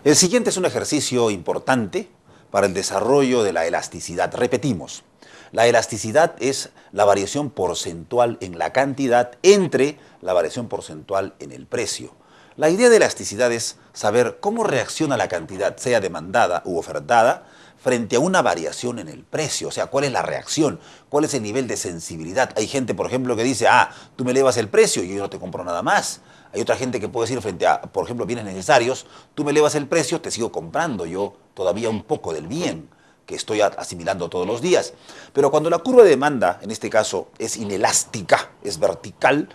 El siguiente es un ejercicio importante para el desarrollo de la elasticidad. Repetimos, la elasticidad es la variación porcentual en la cantidad entre la variación porcentual en el precio. La idea de elasticidad es saber cómo reacciona la cantidad, sea demandada u ofertada, frente a una variación en el precio. O sea, cuál es la reacción, cuál es el nivel de sensibilidad. Hay gente, por ejemplo, que dice, tú me elevas el precio y yo no te compro nada más. Hay otra gente que puede decir frente a, por ejemplo, bienes necesarios, tú me elevas el precio, te sigo comprando yo todavía un poco del bien que estoy asimilando todos los días. Pero cuando la curva de demanda, en este caso, es inelástica, es vertical,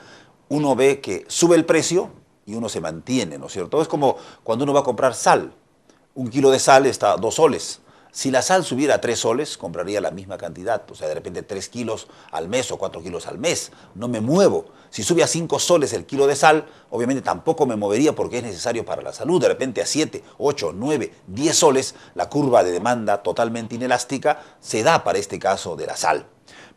uno ve que sube el precio y uno se mantiene, ¿no es cierto? Es como cuando uno va a comprar sal. Un kilo de sal está a 2 soles. Si la sal subiera a 3 soles, compraría la misma cantidad. O sea, de repente 3 kilos al mes o 4 kilos al mes. No me muevo. Si sube a 5 soles el kilo de sal, obviamente tampoco me movería porque es necesario para la salud. De repente a 7, 8, 9, 10 soles, la curva de demanda totalmente inelástica se da para este caso de la sal.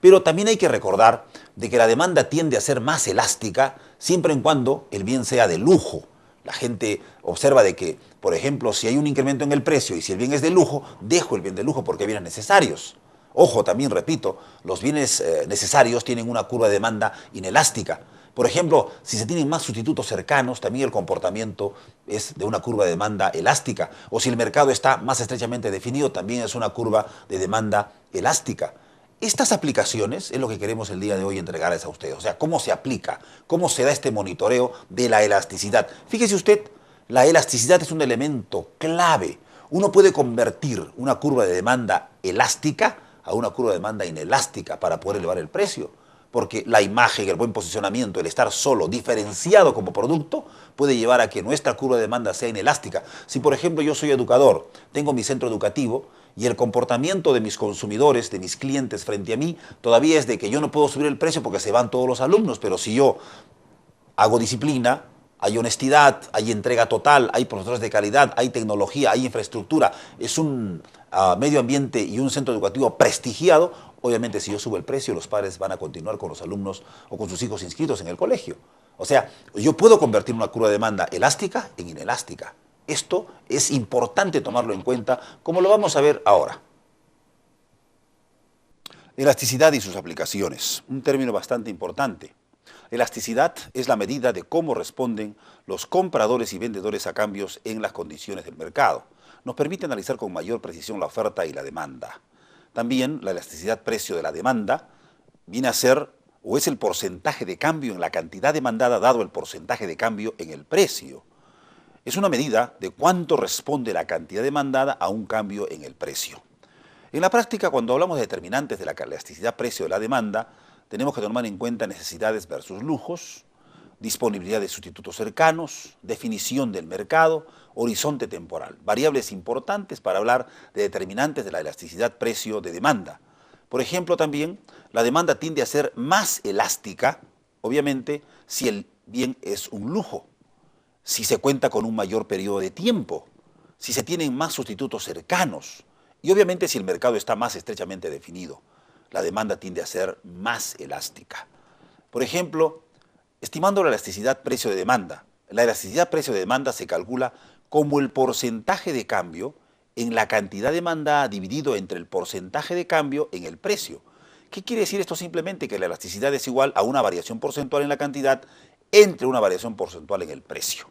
Pero también hay que recordar de que la demanda tiende a ser más elástica siempre en cuando el bien sea de lujo. La gente observa de que, por ejemplo, si hay un incremento en el precio y si el bien es de lujo, dejo el bien de lujo porque hay bienes necesarios. Ojo, también repito, los bienes necesarios tienen una curva de demanda inelástica. Por ejemplo, si se tienen más sustitutos cercanos, también el comportamiento es de una curva de demanda elástica. O si el mercado está más estrechamente definido, también es una curva de demanda elástica. Estas aplicaciones es lo que queremos el día de hoy entregarles a ustedes. O sea, cómo se aplica, cómo se da este monitoreo de la elasticidad. Fíjese usted, la elasticidad es un elemento clave. Uno puede convertir una curva de demanda elástica a una curva de demanda inelástica para poder elevar el precio. Porque la imagen, el buen posicionamiento, el estar solo, diferenciado como producto, puede llevar a que nuestra curva de demanda sea inelástica. Si, por ejemplo, yo soy educador, tengo mi centro educativo, y el comportamiento de mis consumidores, de mis clientes frente a mí, todavía es de que yo no puedo subir el precio porque se van todos los alumnos, pero si yo hago disciplina, hay honestidad, hay entrega total, hay profesores de calidad, hay tecnología, hay infraestructura, es un medio ambiente y un centro educativo prestigiado, obviamente si yo subo el precio, los padres van a continuar con los alumnos o con sus hijos inscritos en el colegio. O sea, yo puedo convertir una curva de demanda elástica en inelástica. Esto es importante tomarlo en cuenta, como lo vamos a ver ahora. Elasticidad y sus aplicaciones, un término bastante importante. Elasticidad es la medida de cómo responden los compradores y vendedores a cambios en las condiciones del mercado. Nos permite analizar con mayor precisión la oferta y la demanda. También la elasticidad precio de la demanda viene a ser o es el porcentaje de cambio en la cantidad demandada dado el porcentaje de cambio en el precio. Es una medida de cuánto responde la cantidad demandada a un cambio en el precio. En la práctica, cuando hablamos de determinantes de la elasticidad precio de la demanda, tenemos que tomar en cuenta necesidades versus lujos, disponibilidad de sustitutos cercanos, definición del mercado, horizonte temporal, variables importantes para hablar de determinantes de la elasticidad precio de demanda. Por ejemplo, también la demanda tiende a ser más elástica, obviamente, si el bien es un lujo, si se cuenta con un mayor periodo de tiempo, si se tienen más sustitutos cercanos y obviamente si el mercado está más estrechamente definido, la demanda tiende a ser más elástica. Por ejemplo, estimando la elasticidad precio de demanda, la elasticidad precio de demanda se calcula como el porcentaje de cambio en la cantidad demandada dividido entre el porcentaje de cambio en el precio. ¿Qué quiere decir esto? Simplemente que la elasticidad es igual a una variación porcentual en la cantidad entre una variación porcentual en el precio.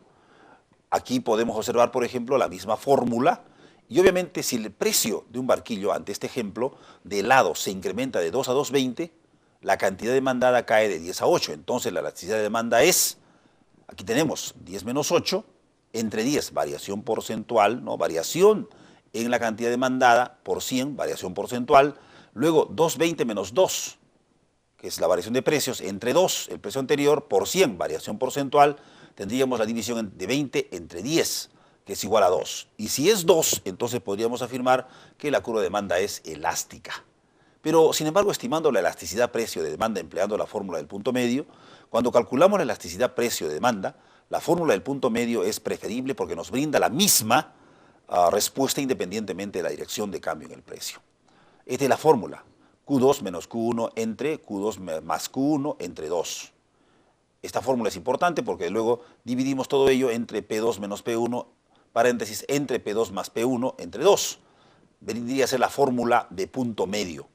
Aquí podemos observar, por ejemplo, la misma fórmula y obviamente si el precio de un barquillo, ante este ejemplo, de helado se incrementa de 2 a 2,20, la cantidad demandada cae de 10 a 8. Entonces la elasticidad de demanda es, aquí tenemos 10 menos 8, entre 10, variación porcentual, ¿no? Variación en la cantidad demandada por 100, variación porcentual. Luego 2,20 menos 2, que es la variación de precios, entre 2, el precio anterior, por 100, variación porcentual. Tendríamos la división de 20 entre 10, que es igual a 2. Y si es 2, entonces podríamos afirmar que la curva de demanda es elástica. Pero, sin embargo, estimando la elasticidad precio de demanda empleando la fórmula del punto medio, cuando calculamos la elasticidad precio de demanda, la fórmula del punto medio es preferible porque nos brinda la misma respuesta independientemente de la dirección de cambio en el precio. Esta es la fórmula, Q2 menos Q1 entre Q2 más Q1 entre 2. Esta fórmula es importante porque luego dividimos todo ello entre P2 menos P1 paréntesis, entre P2 más P1 entre 2. Vendría a ser la fórmula de punto medio.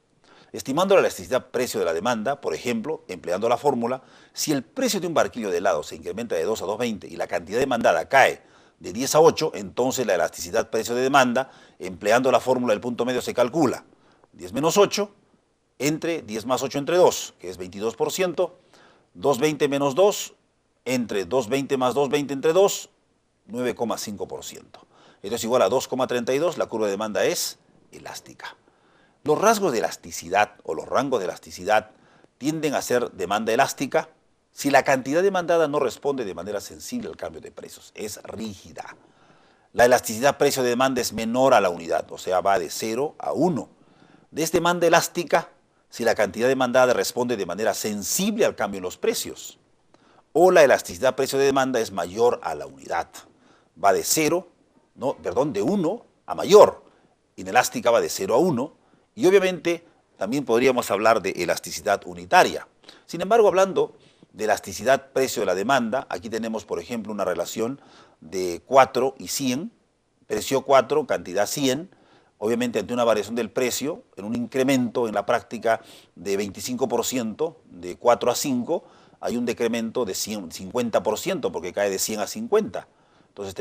Estimando la elasticidad precio de la demanda, por ejemplo, empleando la fórmula, si el precio de un barquillo de helado se incrementa de 2 a 2,20 y la cantidad demandada cae de 10 a 8, entonces la elasticidad precio de demanda, empleando la fórmula del punto medio, se calcula 10 menos 8 entre 10 más 8 entre 2, que es 22%, 2,20 menos 2 entre 2,20 más 2,20 entre 2, 9,5%. Esto es igual a 2,32, la curva de demanda es elástica. Los rasgos de elasticidad o los rangos de elasticidad tienden a ser demanda elástica si la cantidad demandada no responde de manera sensible al cambio de precios, es rígida. La elasticidad precio de demanda es menor a la unidad, o sea, va de 0 a 1. Es demanda elástica si la cantidad demandada responde de manera sensible al cambio en los precios. O la elasticidad precio de demanda es mayor a la unidad. Va de 1 a mayor. Inelástica va de 0 a 1. Y obviamente también podríamos hablar de elasticidad unitaria. Sin embargo, hablando de elasticidad precio de la demanda, aquí tenemos, por ejemplo, una relación de 4 y 100, precio 4, cantidad 100, obviamente ante una variación del precio, en un incremento en la práctica de 25%, de 4 a 5, hay un decremento de 50%, porque cae de 100 a 50. Entonces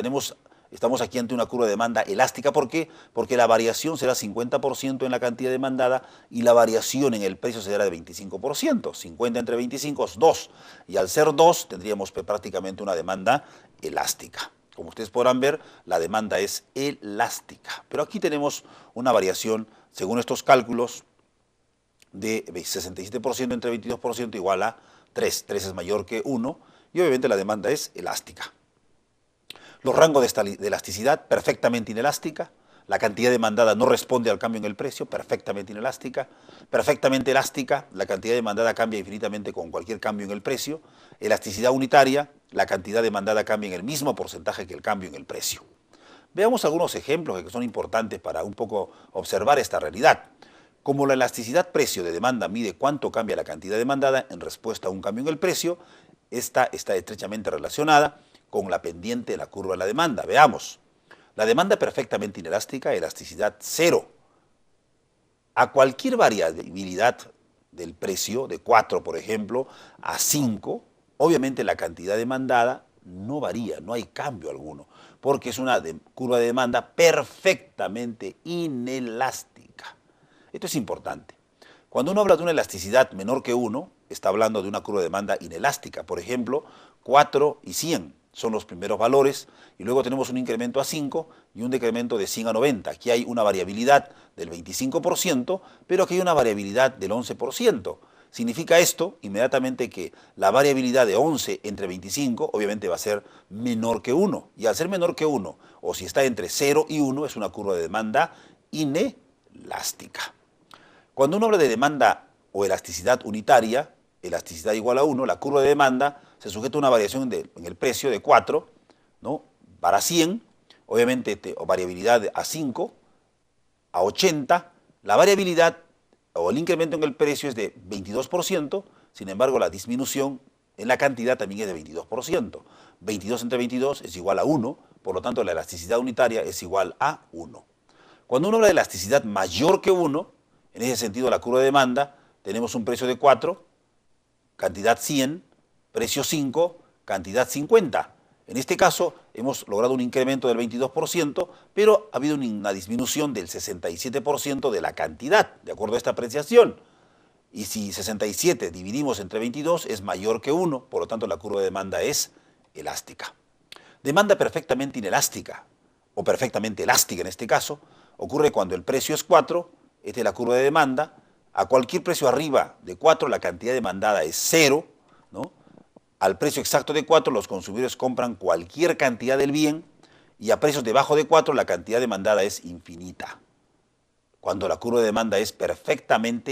estamos aquí ante una curva de demanda elástica. ¿Por qué? Porque la variación será 50% en la cantidad demandada y la variación en el precio será de 25%. 50 entre 25 es 2. Y al ser 2 tendríamos prácticamente una demanda elástica. Como ustedes podrán ver, la demanda es elástica. Pero aquí tenemos una variación, según estos cálculos, de 67% entre 22% igual a 3. 3 es mayor que 1 y obviamente la demanda es elástica. Los rangos de elasticidad, perfectamente inelástica. La cantidad demandada no responde al cambio en el precio, perfectamente inelástica. Perfectamente elástica, la cantidad demandada cambia infinitamente con cualquier cambio en el precio. Elasticidad unitaria, la cantidad demandada cambia en el mismo porcentaje que el cambio en el precio. Veamos algunos ejemplos que son importantes para un poco observar esta realidad. Como la elasticidad precio de demanda mide cuánto cambia la cantidad demandada en respuesta a un cambio en el precio, esta está estrechamente relacionada con la pendiente de la curva de la demanda. Veamos. La demanda perfectamente inelástica, elasticidad 0. A cualquier variabilidad del precio, de 4 por ejemplo, a 5, obviamente la cantidad demandada no varía, no hay cambio alguno, porque es una curva de demanda perfectamente inelástica. Esto es importante. Cuando uno habla de una elasticidad menor que 1, está hablando de una curva de demanda inelástica. Por ejemplo, 4 y 100. Son los primeros valores y luego tenemos un incremento a 5 y un decremento de 100 a 90. Aquí hay una variabilidad del 25%, pero aquí hay una variabilidad del 11%. Significa esto inmediatamente que la variabilidad de 11 entre 25 obviamente va a ser menor que 1. Y al ser menor que 1, o si está entre 0 y 1, es una curva de demanda inelástica. Cuando uno habla de demanda o elasticidad unitaria, elasticidad igual a 1, la curva de demanda se sujeta a una variación en el precio de 4, ¿no? Para 100, obviamente variabilidad a 5, a 80, la variabilidad o el incremento en el precio es de 22%, sin embargo la disminución en la cantidad también es de 22%. 22 entre 22 es igual a 1, por lo tanto la elasticidad unitaria es igual a 1. Cuando uno habla de elasticidad mayor que 1, en ese sentido la curva de demanda, tenemos un precio de 4, cantidad 100, precio 5, cantidad 50. En este caso hemos logrado un incremento del 22%, pero ha habido una disminución del 67% de la cantidad, de acuerdo a esta apreciación. Y si 67 dividimos entre 22 es mayor que 1, por lo tanto la curva de demanda es elástica. Demanda perfectamente inelástica, o perfectamente elástica en este caso, ocurre cuando el precio es 4, esta es la curva de demanda, a cualquier precio arriba de 4 la cantidad demandada es 0, ¿no? Al precio exacto de 4 los consumidores compran cualquier cantidad del bien y a precios debajo de 4 la cantidad demandada es infinita. Cuando la curva de demanda es perfectamente